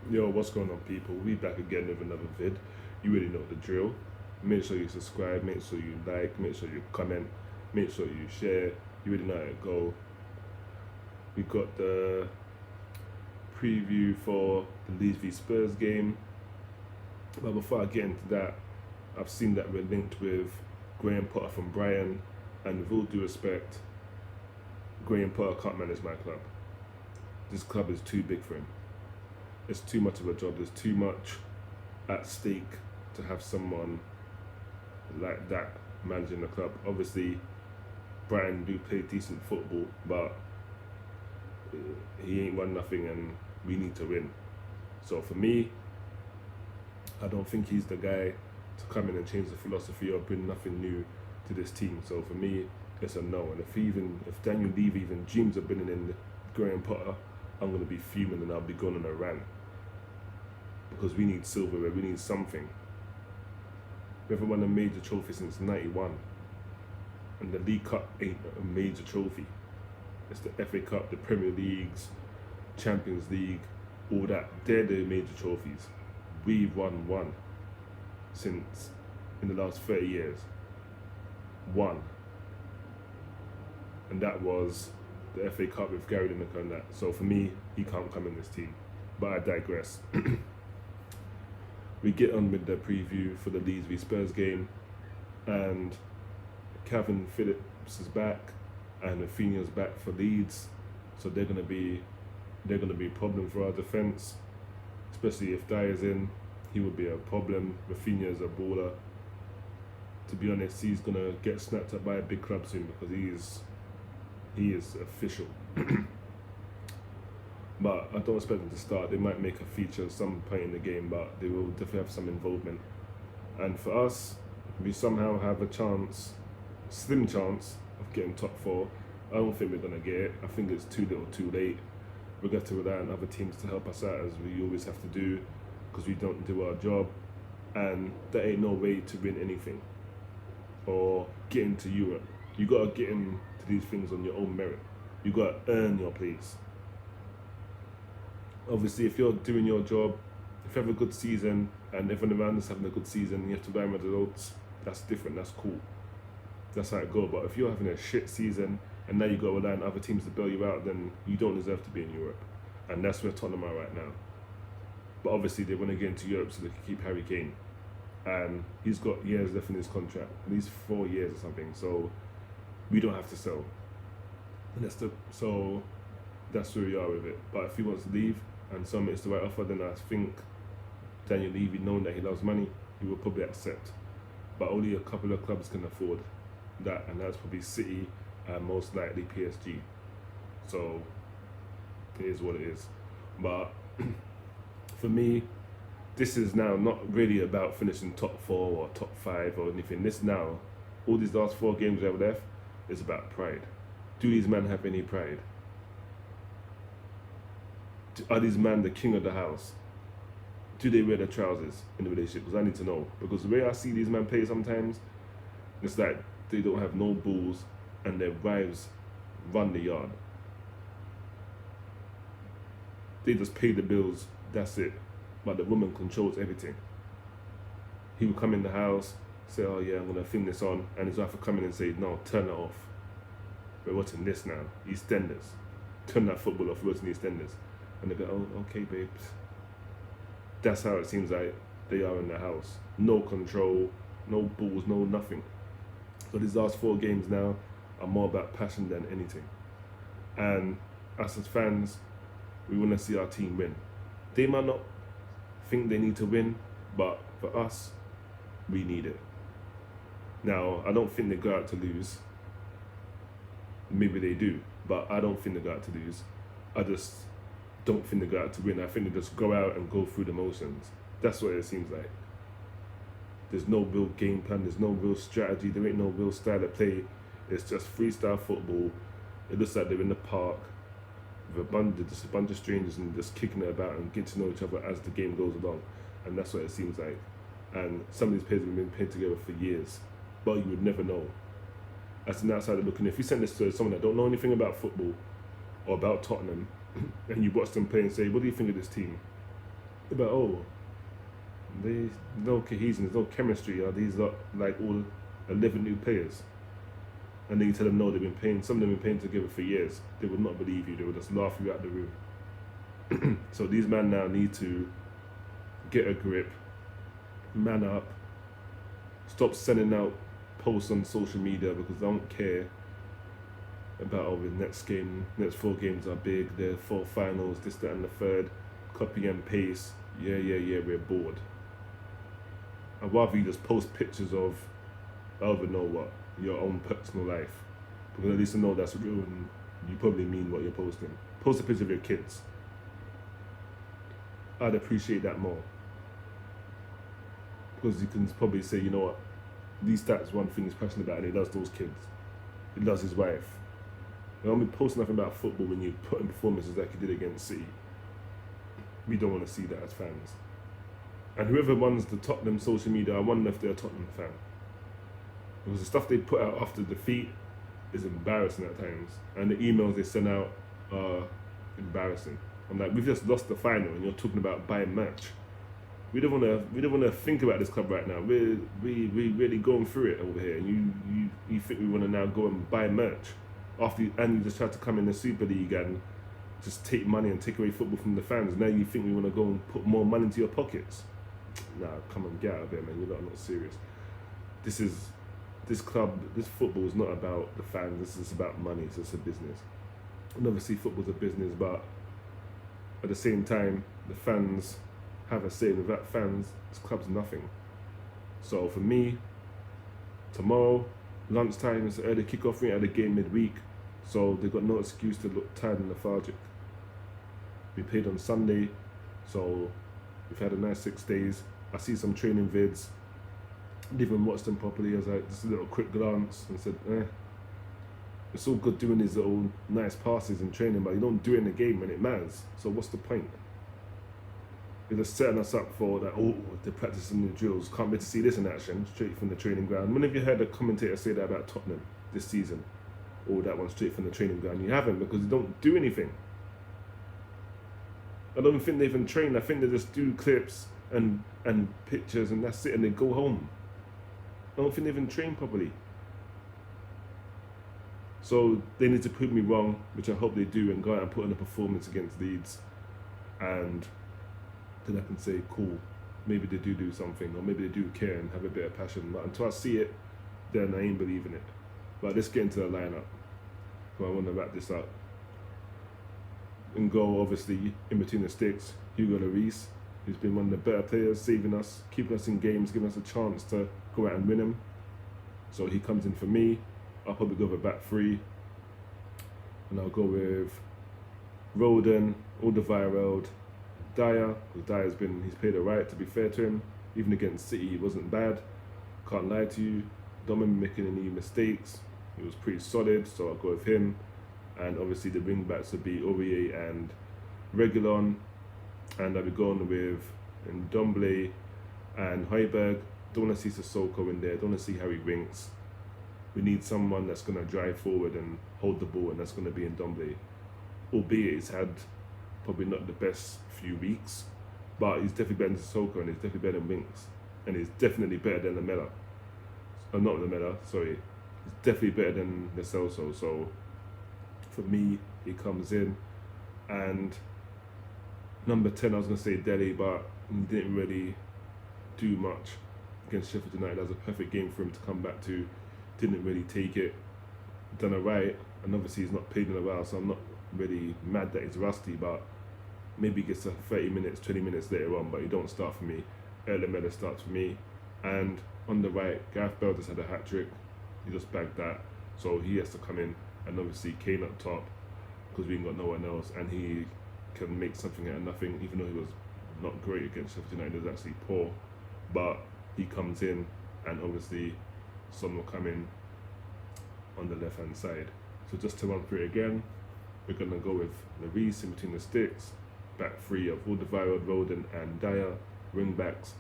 Yo, what's going on, people? We back again with another vid. You already know the drill. Make sure you subscribe, make sure you like, make sure you comment, make sure you share. You already know how it go. We got the preview for the Leeds v Spurs game. But before I get into that, I've seen that we're linked with Graham Potter from Brighton, and with all due respect, Graham Potter can't manage my club. This club is too big for him. It's too much of a job. There's too much at stake to have someone like that managing the club. Obviously, Brighton do play decent football, but he ain't won nothing, and we need to win. So for me, I don't think he's the guy to come in and change the philosophy or bring nothing new to this team. So for me, it's a no. And if Daniel Levy even dreams of bringing in Graham Potter, I'm gonna be fuming and I'll be going on a rant, because we need silverware, we need something. We haven't won a major trophy since '91, and the League Cup ain't a major trophy. It's the FA Cup, the Premier Leagues, Champions League, all that. They're the major trophies. We've won one since in the last 30 years. One. And that was the FA Cup with Gary Lineker and that. So for me, he can't come in this team. But I digress. We get on with the preview for the Leeds v Spurs game, and Calvin Phillips is back, and Rafinha's back for Leeds, so they're gonna be a problem for our defense, especially if Dyer's in. He would be a problem. Rafinha is a baller. To be honest, he's gonna get snapped up by a big club soon, because he is official. But I don't expect them to start. They might make a feature at some point in the game, but they will definitely have some involvement. And for us, we somehow have a chance, slim chance, of getting top four. I don't think we're gonna get it. I think it's too little, too late. We're going to have to rely on other teams to help us out, as we always have to do, because we don't do our job. And there ain't no way to win anything or get into Europe. You gotta get into these things on your own merit. You gotta earn your place. Obviously, if you're doing your job, if you have a good season and everyone around us having a good season, you have to buy results, that's different, that's cool. That's how it goes. But if you're having a shit season and now you got to rely on other teams to bail you out, then you don't deserve to be in Europe. And that's where Tottenham are right now. But obviously, they want to get into Europe so they can keep Harry Kane. And he's got years left in his contract, at least 4 years or something. So we don't have to sell. And so that's where we are with it. But if he wants to leave and someone makes the right offer, then I think Daniel Levy, knowing that he loves money, he will probably accept. But only a couple of clubs can afford that, and that's probably City and most likely PSG. So it is what it is. But for me, this is now not really about finishing top 4 or top 5 or anything. This now, all these last 4 games we have left, is about pride. Do these men have any pride? Are these men the king of the house? Do they wear their trousers in the relationship? Because I need to know. Because the way I see these men play sometimes, it's like they don't have no balls and their wives run the yard. They just pay the bills, that's it. But the woman controls everything. He will come in the house, say, oh yeah, I'm gonna film this on, and his wife will come in and say, no, turn it off. We're watching this now, EastEnders. Turn that football off, we're watching EastEnders. And they go, oh, okay, babes. That's how it seems like they are in the house. No control, no balls, no nothing. So these last 4 games now are more about passion than anything. And us as fans, we want to see our team win. They might not think they need to win, but for us, we need it. Now, I don't think they go out to lose. Maybe they do, but I don't think they go out to lose. I just don't think they go out to win. I think they just go out and go through the motions. That's what it seems like. There's no real game plan, there's no real strategy, there ain't no real style of play. It's just freestyle football. It looks like they're in the park with just a bunch of strangers and just kicking it about and getting to know each other as the game goes along. And that's what it seems like. And some of these players have been playing together for years, but you would never know. As an outsider looking, if you send this to someone that don't know anything about football or about Tottenham, and you watch them play and say, what do you think of this team? But there's no cohesion, there's no chemistry. Are these lot like all 11 new players? And then you tell them no, they've been playing. Some of them have been playing together for years. They would not believe you. They would just laugh you out the room. So these men now need to get a grip, man up, stop sending out posts on social media because they don't care about the next game, next 4 games are big, there are 4 finals, this, that, and the third. Copy and paste. Yeah, we're bored. I'd rather you just post pictures of, I don't even know what, your own personal life. Because at least I know that's real and you probably mean what you're posting. Post a picture of your kids. I'd appreciate that more. Because you can probably say, you know what, these stats, one thing he's passionate about, and he loves those kids. He loves his wife. You don't be posting nothing about football when you put in performances like you did against City. We don't want to see that as fans. And whoever runs the Tottenham social media, I wonder if they're a Tottenham fan. Because the stuff they put out after defeat is embarrassing at times. And the emails they send out are embarrassing. I'm like, we've just lost the final and you're talking about buying merch. We don't want to think about this club right now. We're really going through it over here. And you think we want to now go and buy merch and you just tried to come in the Super League and just take money and take away football from the fans. Now you think we want to go and put more money into your pockets? Nah, come on, get out of there, man. You're not serious. This club, this football is not about the fans. This is about money. It's just a business. And obviously football's a business, but at the same time, the fans have a say. Without fans, this club's nothing. So for me, tomorrow, lunchtime, it's an early kickoff. We had a game midweek, so they've got no excuse to look tired and lethargic. We played on Sunday, so we've had a nice 6 days. I see some training vids. Didn't even watch them properly. I was like, just a little quick glance and said, it's all good doing these little nice passes in training, but you don't do it in the game when it matters. So what's the point? You're just setting us up for that, they're practicing the drills. Can't wait to see this in action, straight from the training ground. When have you heard a commentator say that about Tottenham this season? Or that one straight from the training ground? You haven't, because they don't do anything. I don't think they even train. I think they just do clips and pictures and that's it, and they go home. I don't think they even train properly. So they need to prove me wrong, which I hope they do, and go out and put in a performance against Leeds. And then I can say, cool, maybe they do something, or maybe they do care and have a bit of passion. But until I see it, then I ain't believing it. But let's get into the lineup. So I want to wrap this up. And go, obviously, in between the sticks, Hugo Lloris, who's been one of the better players, saving us, keeping us in games, giving us a chance to go out and win them. So he comes in for me. I'll probably go with back 3. And I'll go with Roden, Alderweireld, Dyer, because he's played it right, to be fair to him. Even against City, he wasn't bad. Can't lie to you. Don't remember making any mistakes. He was pretty solid, so I'll go with him. And obviously the wing backs would be Aurier and Reguilon. And I'll be going with Ndombele and Højbjerg. Don't want to see Sissoko in there. Don't want to see Harry Winks. We need someone that's going to drive forward and hold the ball, and that's going to be Ndombele. Albeit he's had probably not the best few weeks, but he's definitely better than Sissoko, and he's definitely better than Winks, and he's definitely better than Lamela. Not Lamela, sorry. He's definitely better than Lo Celso. So for me, he comes in. And number 10, I was going to say Dele, but he didn't really do much against Sheffield United. That was a perfect game for him to come back to. Didn't really take it. Done alright, and obviously he's not played in a while, so I'm not really mad that he's rusty, but maybe he gets to 30 minutes, 20 minutes later on, but he don't start for me. Lamela starts for me. And on the right, Gareth Bale just had a hat-trick. He just bagged that, so he has to come in. And obviously Kane up top, because we ain't got no one else, and he can make something out of nothing, even though he was not great against Sheffield United. He was actually poor, but he comes in, and obviously Son will come in on the left hand side. So just to run through it again, we're going to go with Lloris in between the sticks, back 3 of Alderweireld, Roden and Dyer, wing backs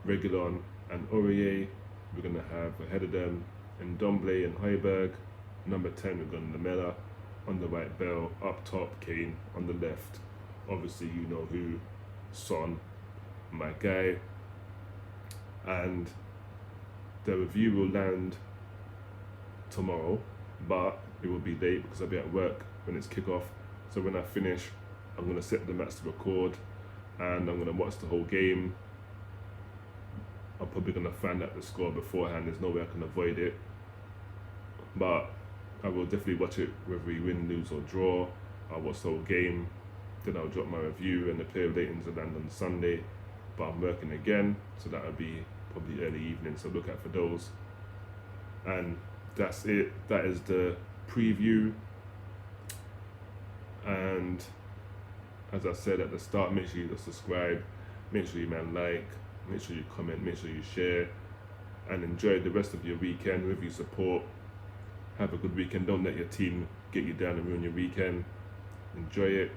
Reguilon and Aurier. We're going to have ahead of them Ndombele and Højbjerg. Number 10, we're going to Lamela. On the right, Bell. Up top, Kane. On the left, obviously you know who, Son. my guy, and the review will land tomorrow, but it will be late because I'll be at work when it's kickoff. So when I finish, I'm gonna set the match to record, and I'm gonna watch the whole game. I'm probably gonna find out the score beforehand. There's no way I can avoid it, but I will definitely watch it whether we win, lose, or draw. I'll watch the whole game, then I'll drop my review, and the player ratings will land on Sunday. But I'm working again, so that'll be probably early evening. So look out for those. And that's it. That is the preview. And as I said at the start, make sure you subscribe, make sure you like, make sure you comment, make sure you share, and enjoy the rest of your weekend with your support. Have a good weekend. Don't let your team get you down and ruin your weekend. Enjoy it.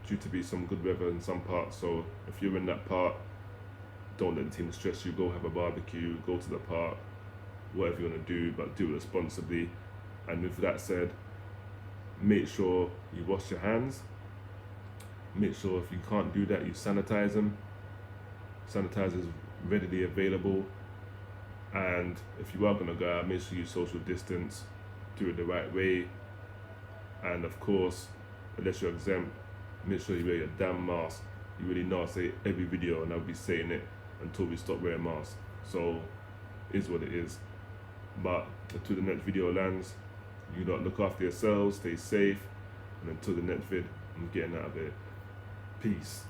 Due to be some good weather in some parts, so if you're in that part, don't let the team stress you. Go have a barbecue, go to the park, whatever you want to do, but do it responsibly. And with that said, make sure you wash your hands. Make sure if you can't do that, you sanitize them. Sanitizer is readily available. And if you are going to go out, make sure you social distance, do it the right way. And of course, unless you're exempt, make sure you wear your damn mask. You really know I say every video, and I'll be saying it until we stop wearing masks. So, is what it is. But until the next video lands, you lot look after yourselves, stay safe, and until the next vid, I'm getting out of here. Peace.